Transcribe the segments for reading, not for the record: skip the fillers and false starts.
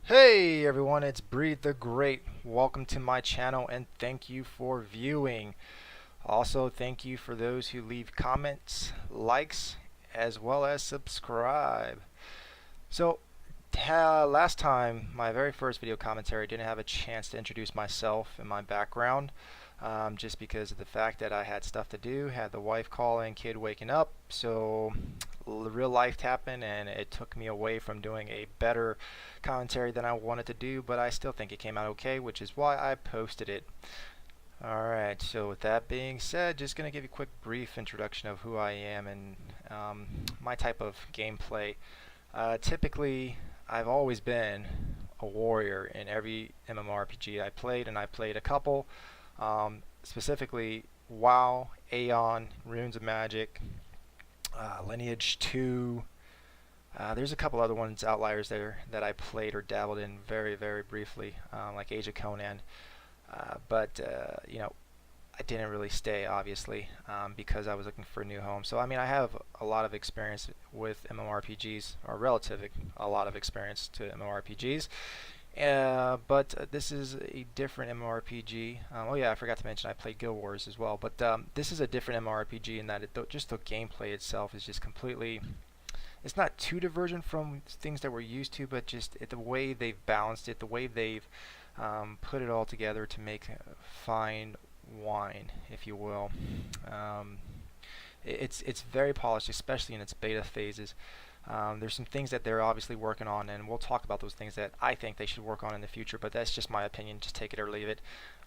Hey everyone, it's Breedthegreat. Welcome to my channel and thank you for viewing. Also, thank you for those who leave comments, likes, as well as subscribe. So, last time, my very first video commentary, didn't have a chance to introduce myself and my background. Just because of the fact that I had stuff to do, had the wife calling, kid waking up, so real life happened and it took me away from doing a better commentary than I wanted to do, but I still think it came out okay, which is why I posted it. Alright, so with that being said, just going to give you a quick brief introduction of who I am and my type of gameplay. Typically, I've always been a warrior in every MMORPG I played, and I played a couple. Specifically WoW, Aeon, Runes of Magic, Lineage 2. There's a couple other ones, outliers there, that I played or dabbled in very, very briefly, like Age of Conan. But I didn't really stay, obviously, because I was looking for a new home. So, I mean, I have a lot of experience with MMORPGs, or a lot of experience to MMORPGs. But this is a different MMORPG. Oh yeah, I forgot to mention I played Guild Wars as well. But this is a different MMORPG in that just the gameplay itself is just completely. It's not too divergent from things that we're used to, but just the way they've balanced it, the way they've put it all together to make fine wine, if you will. It's very polished, especially in its beta phases. There's some things that they're obviously working on, and we'll talk about those things that I think they should work on in the future, but that's just my opinion. Just take it or leave it.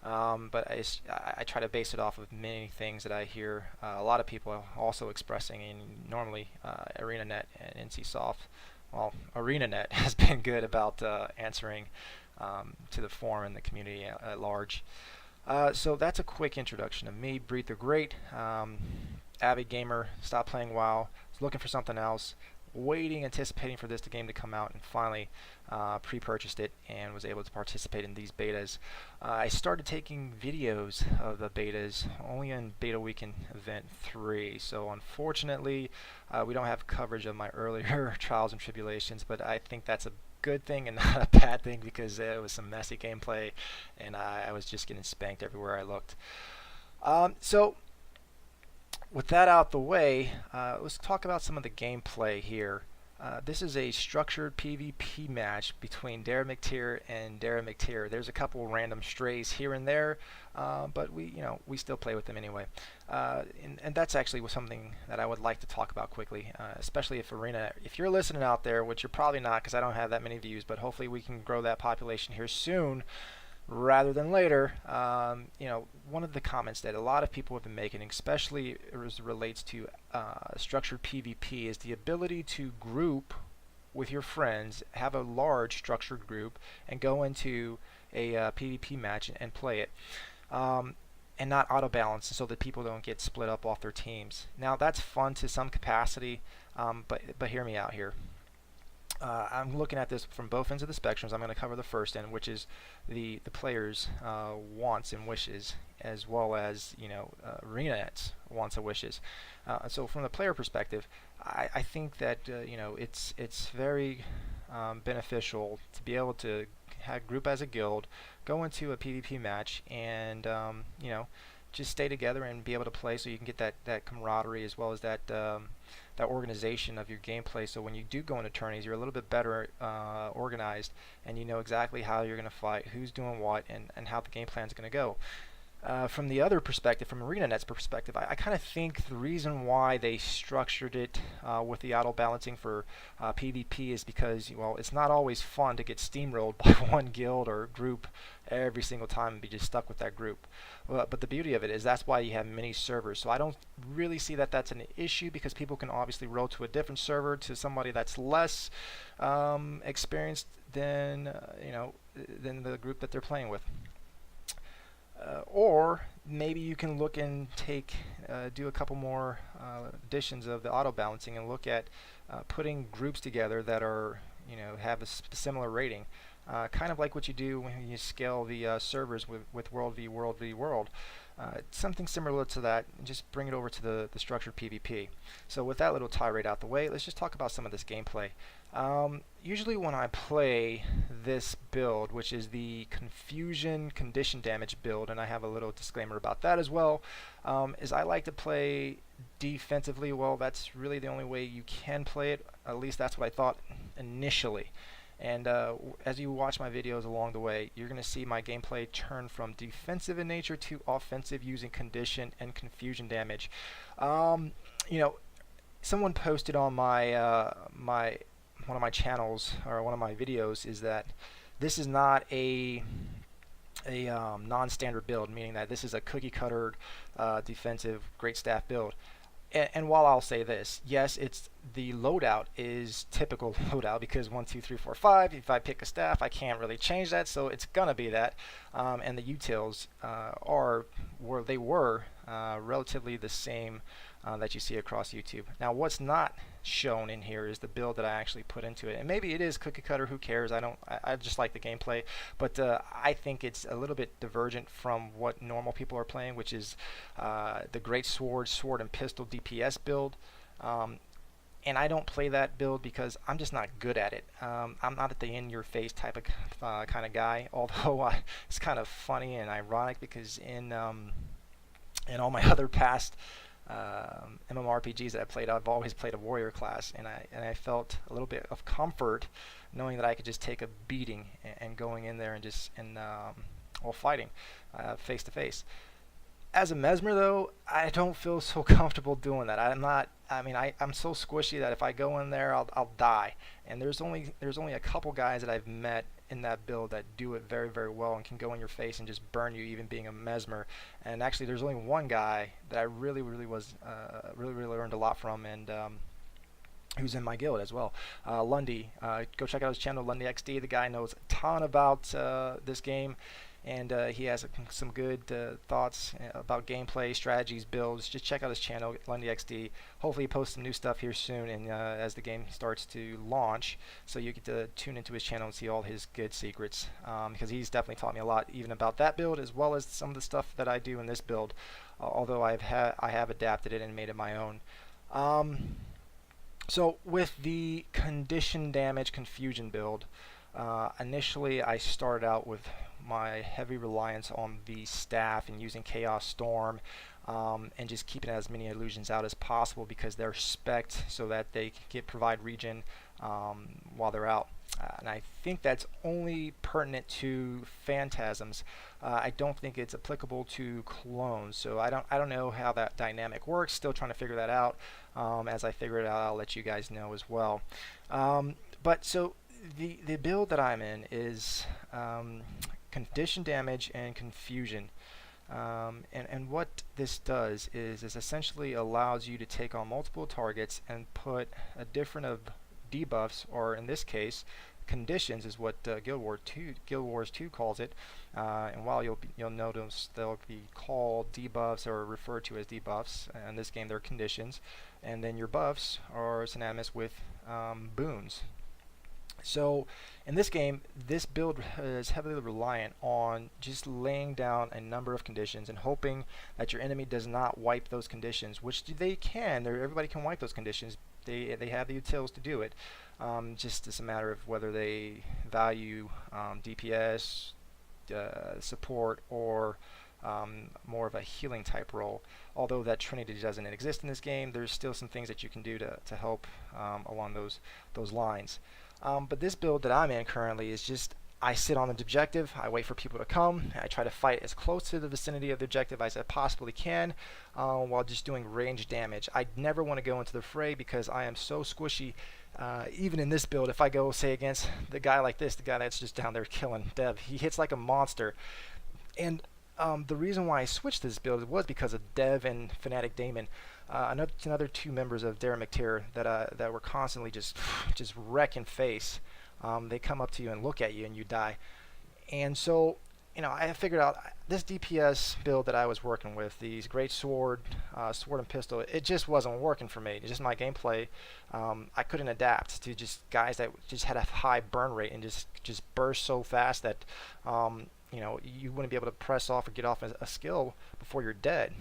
But I try to base it off of many things that I hear a lot of people also expressing in normally ArenaNet and NCSoft. Well, ArenaNet has been good about answering to the forum and the community at large. So that's a quick introduction of me, Breedthegreat, avid gamer, stopped playing WoW, was looking for something else, waiting, anticipating for this game to come out, and finally pre-purchased it and was able to participate in these betas. I started taking videos of the betas only in Beta Weekend Event 3, so unfortunately we don't have coverage of my earlier trials and tribulations, but I think that's a good thing and not a bad thing because it was some messy gameplay and I was just getting spanked everywhere I looked. So with that out the way, let's talk about some of the gameplay here. This is a structured PvP match between Dara Mactire and Dara Mactire. There's a couple random strays here and there, but we still play with them anyway. And that's actually something that I would like to talk about quickly, especially if you're listening out there, which you're probably not because I don't have that many views, but hopefully we can grow that population here soon rather than later. One of the comments that a lot of people have been making, especially as it relates to structured PvP, is the ability to group with your friends, have a large structured group, and go into a PvP match and play it. And not auto balance so that people don't get split up off their teams. Now that's fun to some capacity, but hear me out here. I'm looking at this from both ends of the spectrums. I'm going to cover the first end, which is the players' wants and wishes, as well as ArenaNet's wants and wishes. So from the player perspective, I think that it's very beneficial to be able to group as a guild, go into a PvP match, and just stay together and be able to play, so you can get that camaraderie as well as that organization of your gameplay. So when you do go into tourneys, you're a little bit better organized, and you know exactly how you're going to fight, who's doing what, and how the game plan is going to go. From the other perspective, from ArenaNet's perspective, I kind of think the reason why they structured it with the auto balancing for PvP is because, well, it's not always fun to get steamrolled by one guild or group every single time and be just stuck with that group. But the beauty of it is that's why you have many servers. So I don't really see that that's an issue, because people can obviously roll to a different server, to somebody that's less experienced than than the group that they're playing with. Or maybe you can look and do a couple more additions of the auto balancing and look at putting groups together that are have a similar rating, kind of like what you do when you scale the servers with World v World v World. something similar to that, and just bring it over to the structured PvP. So with that little tirade out the way, let's just talk about some of this gameplay. Usually when I play this build, which is the confusion condition damage build, and I have a little disclaimer about that as well, is I like to play defensively. Well, that's really the only way you can play it. At least that's what I thought initially. And as you watch my videos along the way, you're going to see my gameplay turn from defensive in nature to offensive using condition and confusion damage. You know, someone posted on my one of my channels, or one of my videos, is that this is not a non-standard build, meaning that this is a cookie cutter defensive great staff build. And while I'll say this, yes, it's the loadout is typical loadout, because 1, 2, 3, 4, 5. If I pick a staff, I can't really change that, so it's gonna be that. And the utils were relatively the same that you see across YouTube. Now, what's not shown in here is the build that I actually put into it, and maybe it is cookie cutter. Who cares? I just like the gameplay, but I think it's a little bit divergent from what normal people are playing, which is the great sword and pistol DPS build. And I don't play that build because I'm just not good at it. I'm not at the in-your-face type of kind of guy. Although it's kind of funny and ironic, because in all my other past MMORPGs that I played, I've always played a warrior class, and I felt a little bit of comfort knowing that I could just take a beating and going in there and fighting face to face. As a Mesmer, though, I don't feel so comfortable doing that. I'm so squishy that if I go in there, I'll die. And there's only a couple guys that I've met in that build that do it very, very well and can go in your face and just burn you, even being a Mesmer. And actually, there's only one guy that I really learned a lot from, and who's in my guild as well. Lundy. Go check out his channel, Lundy XD. The guy knows a ton about this game. And he has some good thoughts about gameplay, strategies, builds. Just check out his channel, Lundy XD. Hopefully he posts some new stuff here soon, and as the game starts to launch, so you get to tune into his channel and see all his good secrets, because he's definitely taught me a lot, even about that build, as well as some of the stuff that I do in this build, although I have adapted it and made it my own. So with the condition damage confusion build, initially I started out with my heavy reliance on the staff and using Chaos Storm, and just keeping as many illusions out as possible, because they're spec'd so that they can provide regen while they're out. And I think that's only pertinent to phantasms. I don't think it's applicable to clones, so I don't know how that dynamic works. Still trying to figure that out. As I figure it out, I'll let you guys know as well. But so the build that I'm in is condition damage and confusion, and what this does is essentially allows you to take on multiple targets and put a different of debuffs, or in this case conditions is what Guild Wars 2 calls it, and while you'll notice they'll be called debuffs or referred to as debuffs, in this game they're conditions, and then your buffs are synonymous with boons. So in this game, this build is heavily reliant on just laying down a number of conditions and hoping that your enemy does not wipe those conditions, which they can. Everybody can wipe those conditions. They have the utils to do it. Just it's a matter of whether they value DPS, support, or more of a healing type role. Although that trinity doesn't exist in this game, there's still some things that you can do to help along those lines. But this build that I'm in currently is just, I sit on the objective, I wait for people to come, I try to fight as close to the vicinity of the objective as I possibly can, while just doing range damage. I never want to go into the fray because I am so squishy. Even in this build, if I go, say, against the guy like this, the guy that's just down there killing Dev, he hits like a monster. And the reason why I switched this build was because of Dev and Fnatic Damon. Another two members of Dara Mactire that were constantly just wrecking face. They come up to you and look at you and you die. And so, I figured out this DPS build that I was working with, these great sword and pistol, it just wasn't working for me. It's just my gameplay. I couldn't adapt to just guys that just had a high burn rate and just burst so fast that you wouldn't be able to press off or get off a skill before you're dead.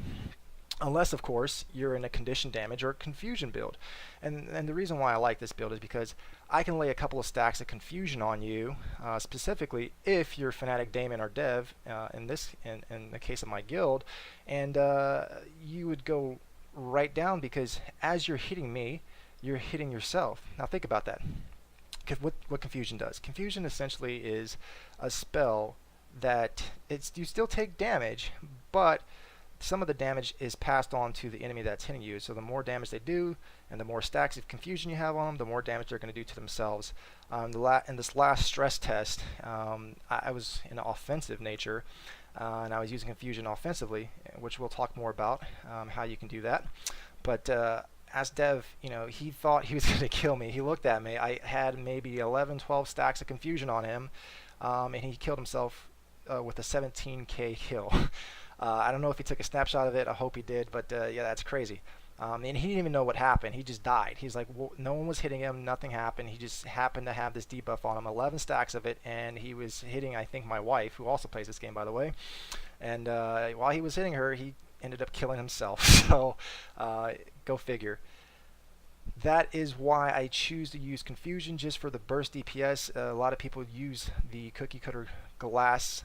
Unless, of course, you're in a condition damage or confusion build. And the reason why I like this build is because I can lay a couple of stacks of confusion on you, specifically if you're Fnatic, Daemon, or Dev, in the case of my guild, and you would go right down, because as you're hitting me, you're hitting yourself. Now think about that. What confusion does. Confusion essentially is a spell that you still take damage, but some of the damage is passed on to the enemy that's hitting you. So the more damage they do, and the more stacks of confusion you have on them, the more damage they're going to do to themselves. In this last stress test, I was in an offensive nature, and I was using confusion offensively, which we'll talk more about, how you can do that. But as Dev, he thought he was going to kill me. He looked at me. I had maybe 11, 12 stacks of confusion on him, and he killed himself with a 17k kill. I don't know if he took a snapshot of it. I hope he did, but yeah, that's crazy. And he didn't even know what happened. He just died. He's like, well, no one was hitting him. Nothing happened. He just happened to have this debuff on him, 11 stacks of it, and he was hitting, I think, my wife, who also plays this game, by the way. And while he was hitting her, he ended up killing himself. So go figure. That is why I choose to use confusion, just for the burst DPS. A lot of people use the cookie cutter glass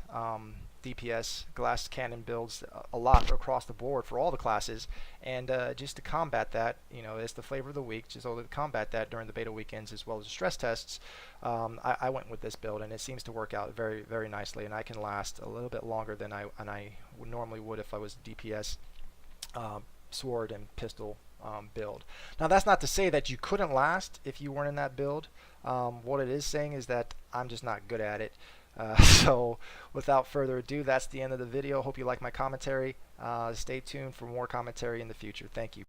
DPS, glass cannon builds a lot across the board for all the classes, and just to combat that, it's the flavor of the week, just to combat that during the beta weekends as well as the stress tests, I went with this build, and it seems to work out very, very nicely, and I can last a little bit longer than I normally would if I was DPS sword and pistol build. Now that's not to say that you couldn't last if you weren't in that build. What it is saying is that I'm just not good at it. So without further ado, that's the end of the video. Hope you like my commentary. Stay tuned for more commentary in the future. Thank you.